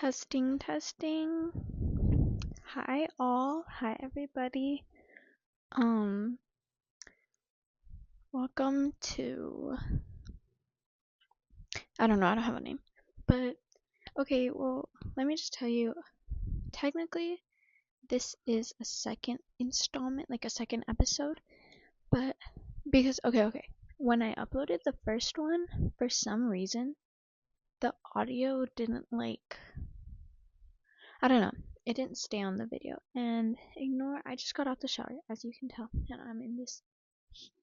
Testing, testing. Hi all. Hi everybody. Welcome to I don't know, I don't have a name. But okay, well, let me just tell you, technically this is a second installment, like a second episode, but because okay. When I uploaded the first one, for some reason, the audio didn't I don't know. It didn't stay on the video. And I just got out the shower, as you can tell. And I'm in this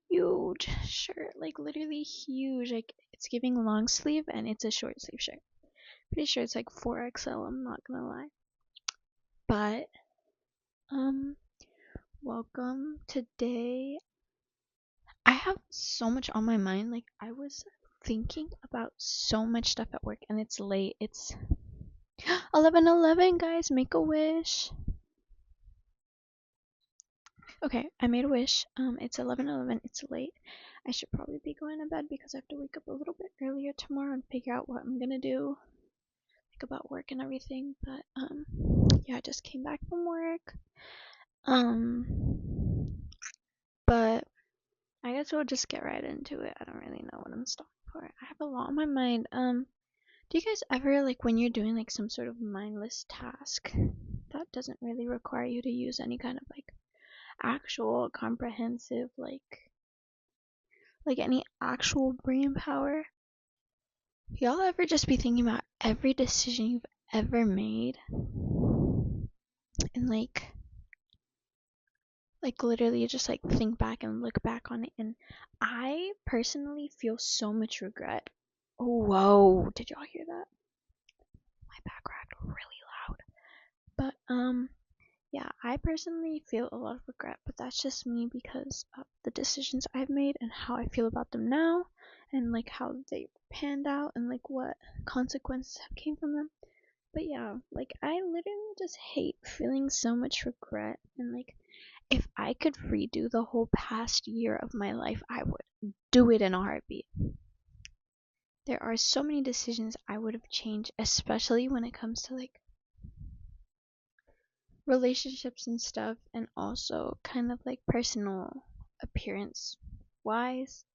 huge shirt, like literally huge. Like it's giving long sleeve and it's a short sleeve shirt. Pretty sure it's like 4XL, I'm not gonna lie. But, welcome. Today, I have so much on my mind. Like, I was thinking about so much stuff at work and it's late. It's 11:11, guys. Make a wish. Okay, I made a wish. It's 11:11. It's late. I should probably be going to bed because I have to wake up a little bit earlier tomorrow and figure out what I'm gonna do, like about work and everything. But yeah, I just came back from work. But I guess we'll just get right into it. I don't really know what I'm stopping for. I have a lot on my mind. Do you guys ever like when you're doing like some sort of mindless task that doesn't really require you to use any kind of like actual comprehensive like any actual brain power? Y'all ever just be thinking about every decision you've ever made and like literally just like think back and look back on it? And I personally feel so much regret. Oh, whoa, did y'all hear that? My background really loud. But yeah, I personally feel a lot of regret, but that's just me because of the decisions I've made and how I feel about them now and like how they panned out and like what consequences have came from them. But yeah, like I literally just hate feeling so much regret, and like if I could redo the whole past year of my life, I would do it in a heartbeat. There are so many decisions I would have changed, especially when it comes to like relationships and stuff, and also kind of like personal appearance wise.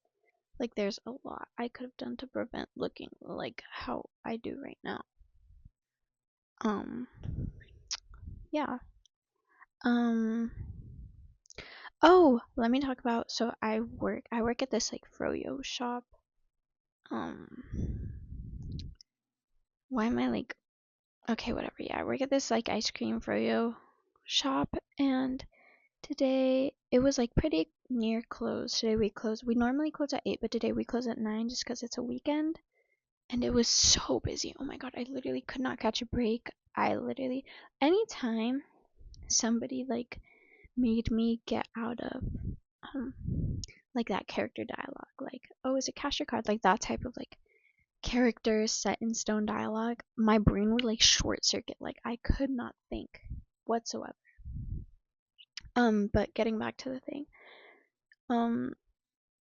Like there's a lot I could have done to prevent looking like how I do right now. Yeah. Oh, let me talk about, so I work at this like froyo shop. Why am I like, okay, whatever. Yeah, I work at this like ice cream froyo shop, and today it was like pretty near close. Today we close. We normally close at 8, but today we close at 9 just because it's a weekend. And it was so busy. Oh my god, I literally could not catch a break. Anytime somebody like made me get out of like that character dialogue, like, oh, is it cash your card? Like that type of like character set in stone dialogue, my brain would like short circuit. Like I could not think whatsoever. But getting back to the thing,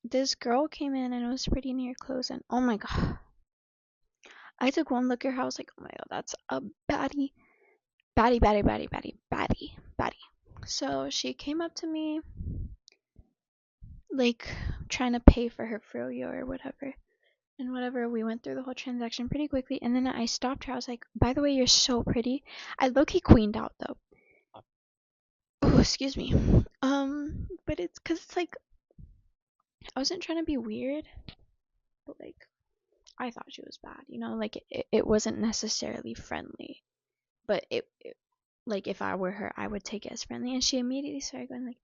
this girl came in and it was pretty near close, and oh my god, I took one look at her. I was like, oh my god, that's a baddie, baddie. So she came up to me, like trying to pay for her froyo or whatever. And whatever, we went through the whole transaction pretty quickly, and then I stopped her. I was like, by the way, you're so pretty. I low-key queened out though. Oh, excuse me. But it's cause it's like I wasn't trying to be weird, but like I thought she was bad, like it wasn't necessarily friendly, but it like if I were her, I would take it as friendly. And she immediately started going like,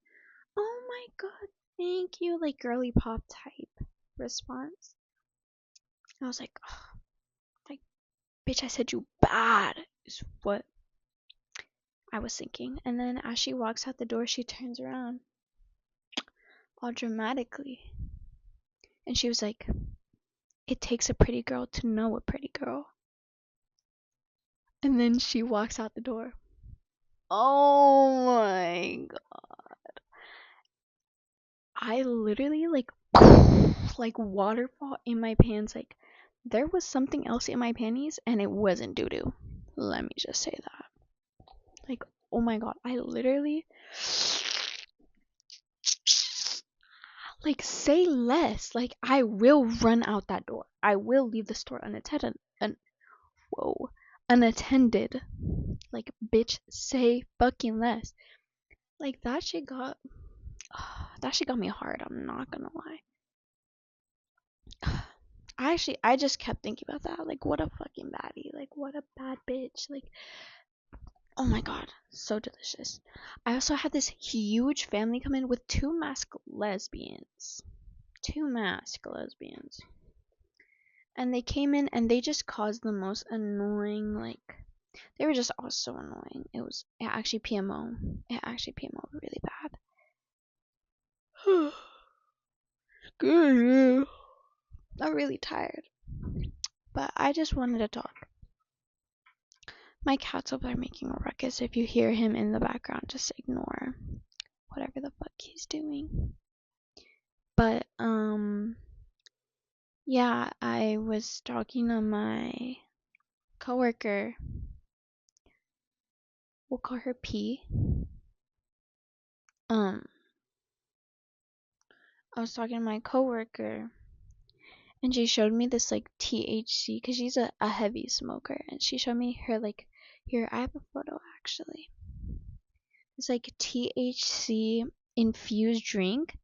oh my god, thank you, like girly pop type response. I was like, oh, like bitch, I said you bad is what I was thinking. And then as she walks out the door, she turns around all dramatically and she was like, it takes a pretty girl to know a pretty girl. And then she walks out the door. Oh my god. I literally like waterfall in my pants. Like there was something else in my panties and it wasn't doo doo. Let me just say that. Like, oh my god, I literally, like, say less. Like, I will run out that door. I will leave the store unattended. Unattended. Like, bitch, say fucking less. Like, that shit got me hard. I'm not gonna lie. I just kept thinking about that. Like, what a fucking baddie. Like, what a bad bitch. Like, oh my god, so delicious. I also had this huge family come in with two masked lesbians. And they came in and they just caused the most annoying, like, they were just all so annoying. It actually PMO. It actually PMO really bad. Good. I'm really tired. But I just wanted to talk. My cat's over there making a ruckus. If you hear him in the background, just ignore whatever the fuck he's doing. But, yeah, I was talking to my coworker. We'll call her P. I was talking to my coworker, and she showed me this, like, THC, because she's a heavy smoker, and she showed me her, like, here, I have a photo, actually. It's, like, THC infused drink.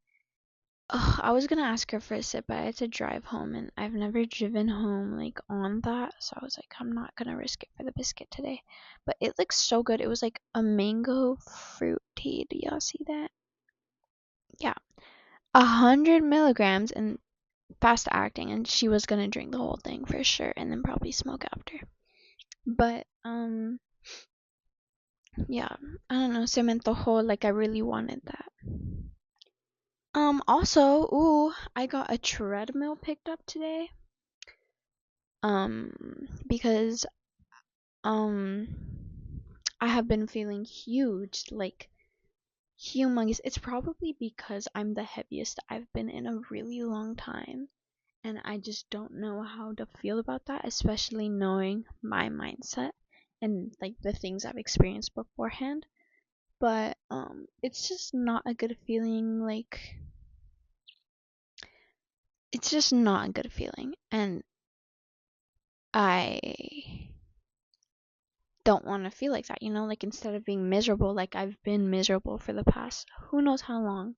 Ugh, I was gonna ask her for a sip, but I had to drive home, and I've never driven home, like, on that, so I was like, I'm not gonna risk it for the biscuit today. But it looks so good. It was like a mango fruit tea. Do y'all see that? Yeah. 100 milligrams and fast acting, and she was gonna drink the whole thing for sure, and then probably smoke after. But, yeah, I don't know, se me antojó, like, I really wanted that. Also, ooh, I got a treadmill picked up today. Because, I have been feeling huge, like, humongous. It's probably because I'm the heaviest I've been in a really long time. And I just don't know how to feel about that, especially knowing my mindset and, like, the things I've experienced beforehand. But, it's just not a good feeling, like, it's just not a good feeling. And I don't want to feel like that, like, instead of being miserable, like I've been miserable for the past who knows how long.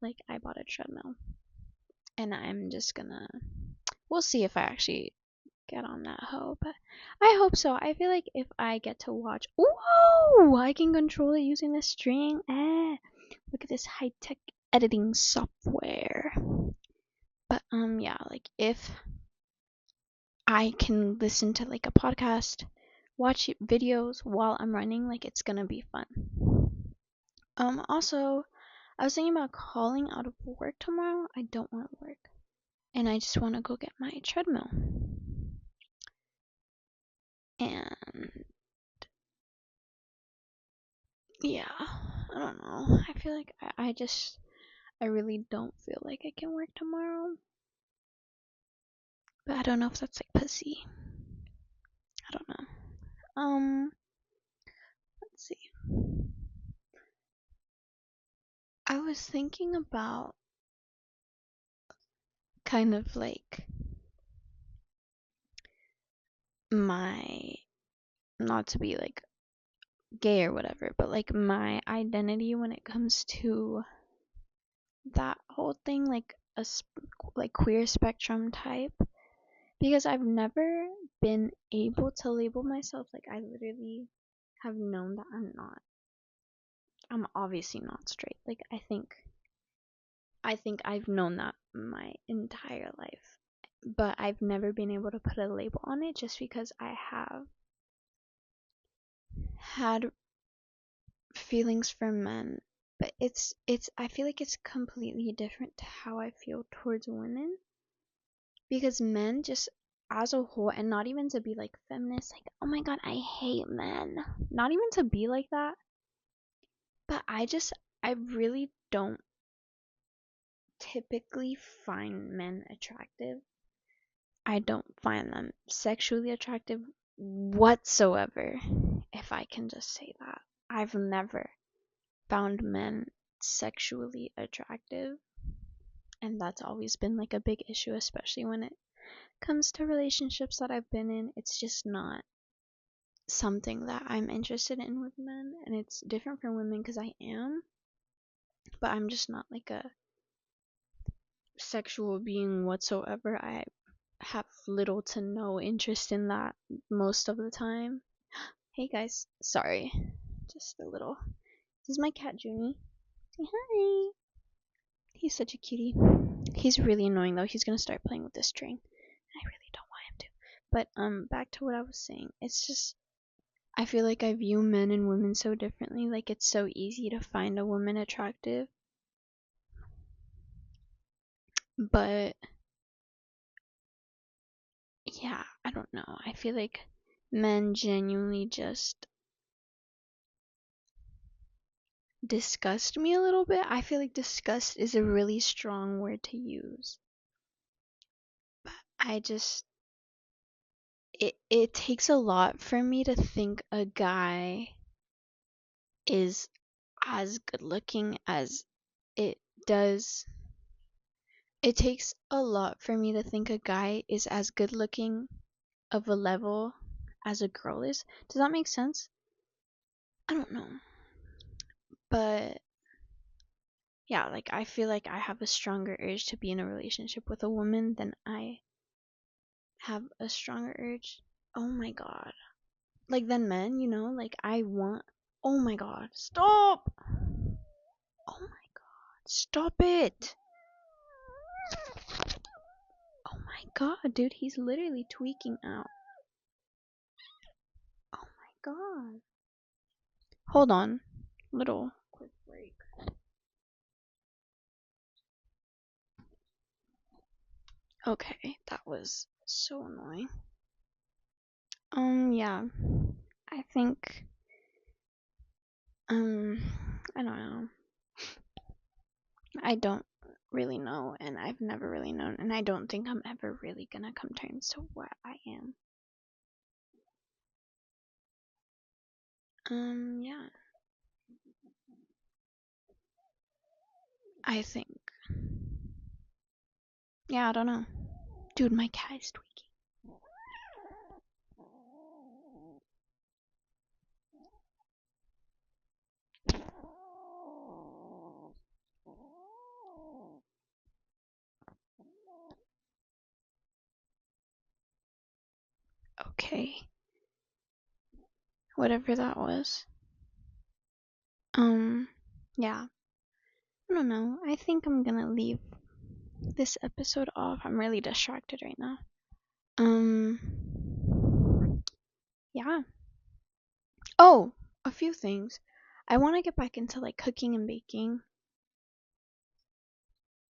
Like, I bought a treadmill, and I'm just gonna, we'll see if I actually get on that hoe, but I hope so. I feel like if I get to watch, whoa, I can control it using the string. Look at this high-tech editing software. But, yeah, like, if I can listen to, like, a podcast, watch videos while I'm running, like, it's gonna be fun. Also, I was thinking about calling out of work tomorrow. I don't want to work, and I just want to go get my treadmill. And yeah, I don't know. I feel like I really don't feel like I can work tomorrow. But I don't know if that's like pussy. I don't know. Let's see. I was thinking about kind of like my, not to be like gay or whatever, but like my identity when it comes to that whole thing, like like queer spectrum type, because I've never been able to label myself. Like, I literally have known that I'm obviously not straight. Like, I think I've known that my entire life, but I've never been able to put a label on it, just because I have had feelings for men. But it's I feel like it's completely different to how I feel towards women, because men, just as a whole, and not even to be like feminist, like, oh my god, I hate men, not even to be like that, but I really don't typically find men attractive. I don't find them sexually attractive whatsoever, if I can just say that. I've never found men sexually attractive, and that's always been like a big issue, especially when it comes to relationships that I've been in. It's just not something that I'm interested in with men, and it's different from women because I am, but I'm just not like a sexual being whatsoever. I have little to no interest in that most of the time. Hey guys, sorry, just a little. This is my cat Junie. Say hi. He's such a cutie. He's really annoying though. He's gonna start playing with the string. I really don't want him to. But back to what I was saying. It's just I feel like I view men and women so differently. Like it's so easy to find a woman attractive, but yeah, I don't know. I feel like men genuinely just disgust me a little bit. I feel like disgust is a really strong word to use. But I just it takes a lot for me to think a guy is as good looking as it does. It takes a lot for me to think a guy is as good looking of a level as a girl is. Does that make sense? I don't know. But yeah, like I feel like I have a stronger urge to be in a relationship with a woman than I have a stronger urge. Oh my god. Like than men, you know? Like I want. Oh my god. Stop! Oh my god. Stop it! Oh my god, dude. He's literally tweaking out. Oh my god. Hold on. Little quick break. Okay, that was so annoying. Yeah. I think, I don't know. I don't really know, and I've never really known, and I don't think I'm ever really gonna come to terms to what I am. Yeah. I think. Yeah, I don't know. Dude, my cat is tweaking. Okay. Whatever that was. Yeah. I don't know. I think I'm gonna leave this episode off. I'm really distracted right now. Um, yeah. Oh, a few things. I want to get back into like cooking and baking.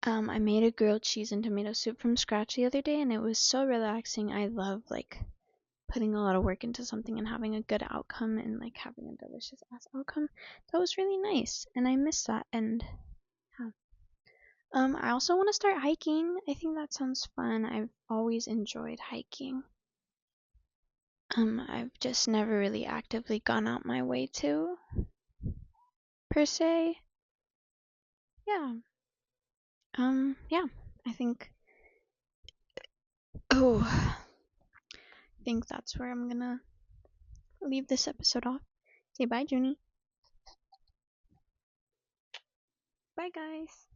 I made a grilled cheese and tomato soup from scratch the other day, and it was so relaxing. I love like putting a lot of work into something and having a good outcome and like having a delicious ass outcome. That was really nice, and I miss that. And yeah. I also want to start hiking. I think that sounds fun. I've always enjoyed hiking. I've just never really actively gone out my way to, per se. Yeah. Yeah. I think. Oh, I think that's where I'm gonna leave this episode off. Say bye, Junie. Bye, guys.